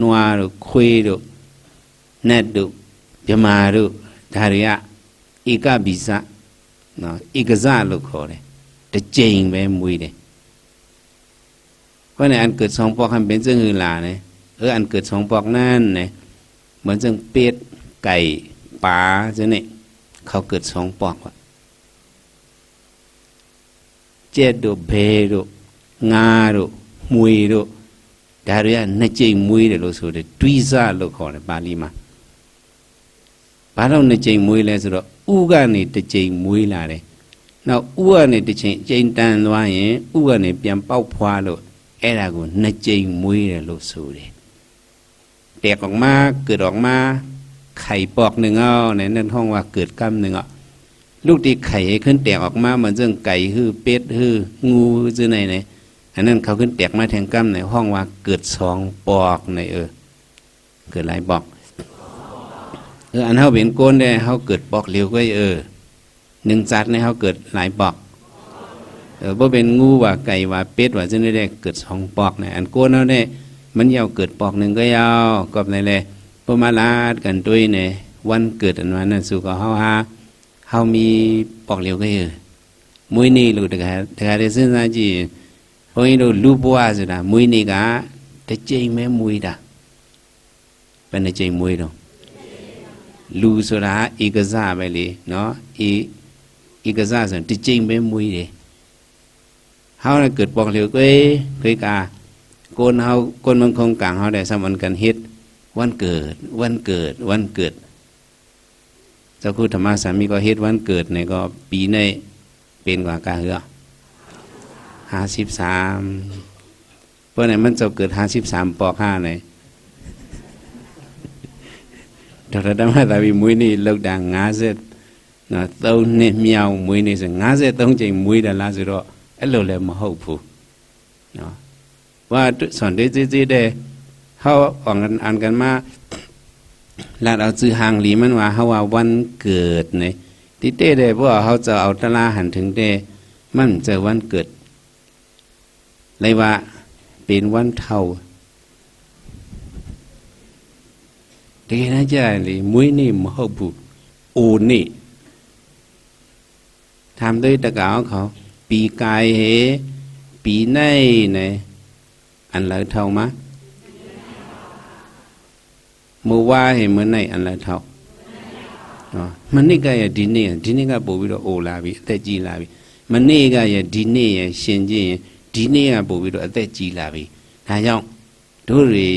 noa kwe net yamaru daria ika bisa no ikaza lo kore the chain be muide ko ne an ket song pok han ben jeng la ne an ket song pok nan neเหมือนจังเป็ดไก่ปลาจังนี่เขาเกิด2ปอกว่ะเจ็ดดูเบดูงาดูมวยดูดาริยะนจิมวยเด้လို့ဆိုတယ်တွိစလို့ခေါ်တယ်ပါဠိမှာဘာလို့နจิမွေးလဲဆိုတော့ဥကနေတစ်ချိန်မွေးလာတယ်နောက်ဥကနေတစ်ချိန်အချိန်တန်သွားရင်ဥကနေပြန်ပေါက်ဖွာလို့အဲ့ဒါကိုနှစ်ချိန်မွေးတယ်လို့ဆိုတယ်แตกออกมาเกิดออกมาไข่ปอกหนึ่งเอาในนั่นห้องว่าเกิดกำหนึ่งอ่ะลูกที่ไข่ขึ้นแตกออกมาเหมือนเรื่องไก่ฮือเป็ดฮืองูซื่อไหนเนี่ยอันนั้นเขาขึ้นแตกมาแทงกำในห้องว่าเกิด2ปอกในเกิดหลายปอกอันเขาเป็นก้นได้เขาเกิดปอกเร็วก็1จัดในเขาเกิดหลายปอกเพราะเป็นงูว่าไก่ว่าเป็ดว่าซื่อได้เกิด2ปอกในอันก้นเขาเนี่ยมันยาวเกิดปอกหนึ่งก็ยาวกับในเลยพอมาลาดกันด้วยเนี่ยวันเกิดอันวันนั้นสู่กับเขามีปอกเหลียวก็มวยนี่ลูกแต่การได้ซึ่งนั่นจีพอเราลูบัวสุดละมวยนี่ก็แต่เจงไม่มวยด่ะเป็นแต่เจงมวยดอกลูสุดละอีกซ่าไปเลยเนาะอีกซ่าส่วนแต่เจงไม่มวยเลยเขาเนี่ยเกิดปอกเหลียวก็กาคนบางคงกลางเขาได้สมันกันเฮ็ดวันเกิดเจ้าคุณธรรมะสามีก็เฮ็ดวันเกิดเนี่ยก็ปีในเป็นกว่ากาเหือ53เพราะไหนมันจะเกิด53ปอก5เนี่ยดอกธรรมะตาวิมุ้ยนี่เลิกดัง50นะต้นเนี่ยเมียวมุ้ยนี่สิ50ต้องใจมุ้ยดาราสิတော့အဲ့လိုလည်းမဟုတ်ဘူးเนาะว่าสอนได้ได้เขาออกกันอ่านกันมาลาดเอาจือหางหลีมันว่าเขาว่าวันเกิดเนี่ยที่เต้ได้เพราะเขาจะเอาตะลาหันถึงเต้มันจะวันเกิดเลยว่าเป็นวันเท่าเด็กน่าจะเลยมุ้ยนี่มหบุโอนี่ทำด้วยตะกาวเขาปีกายเหปีในเนี่ยอันละเท่ามั้ยมือว่าเห็นมือไหนอันละเท่ามันนี่ก็อย่างดีนี่ก็ปูบิโดโอลาบิแต่จีลาบิมันนี่ก็อย่างดีนี่อย่างเช่นจีดีนี่ก็ปูบิโดแต่จีลาบิถ้าอย่างดูดิ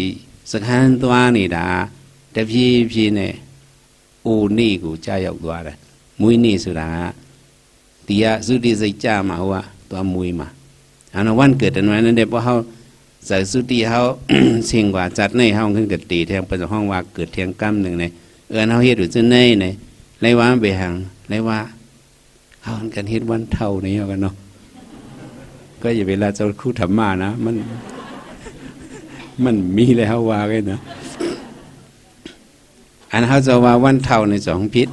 สักครั้งตัวนี่ด่าแต่พี่เนี่ยโอนี่กูจะยกตัวเลยมุ้ยนี่สุดาตีอะสุดที่ใจจ้ามาว่าตัวมุ้ยมาอันวันเกิดอันนั้นเด็กพอเขาใส่สุติเขาเสียงกว่าจัดในห้องขึ้นเกิดตีแทงเป็นห้องว่าเกิดเทียงกำหนึ่งในเขาเฮ็ดอยู่จนในไรว่าไปหังไรว่าเขากันเฮ็ดวันเท่านี้กันเนาะก็อย่าเวลาจะคู่ธรรมะนะมันมีแล้วว่ากันเนาะอันเขาจะว่าวันเท่าใน2พิษ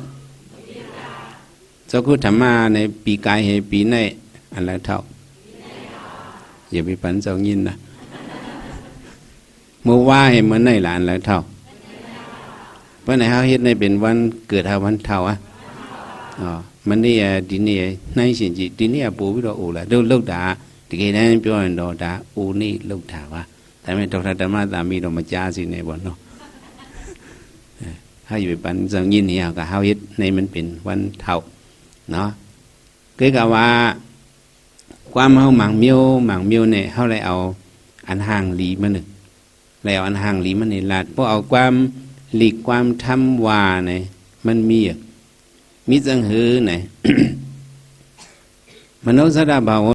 เจ้าคู่ธรรมะในปีกายเหปีในอันละเท่าอย่าไปปั่นเจ้ายินนะเมื่อว่าเห็นเหมือนในหลานแล้วเท่าเพราะไหนเขาเฮ็ดในเป็นวันเกิดวันเท่ามันนี่ดีนี่นั่นสิจีดีนี่ปูวิโรโอละเลิกด่าตะกี้นั้นပြောရင်တော့ဒါโอนี่เลิกด่าว่าแต่ไม่ดร.ธรรมะตามีတော့မကြားสิเนี่ยบ่เนาะให้อยู่ปั่นเจ้ายินนี่ก็เฮาเฮ็ดในมันเป็นวันเท่าเนาะคือก็ว่าความเฮาหมางเมียวเนี่ยเฮาเลยเอาอันห่างหลีมานึงแล้วอันห่างหลีมันนี่ลาดเพราะเอาความหลีกความทำว่าเนี่ยมันมีจังหือเนี่ยมโนสดาบาว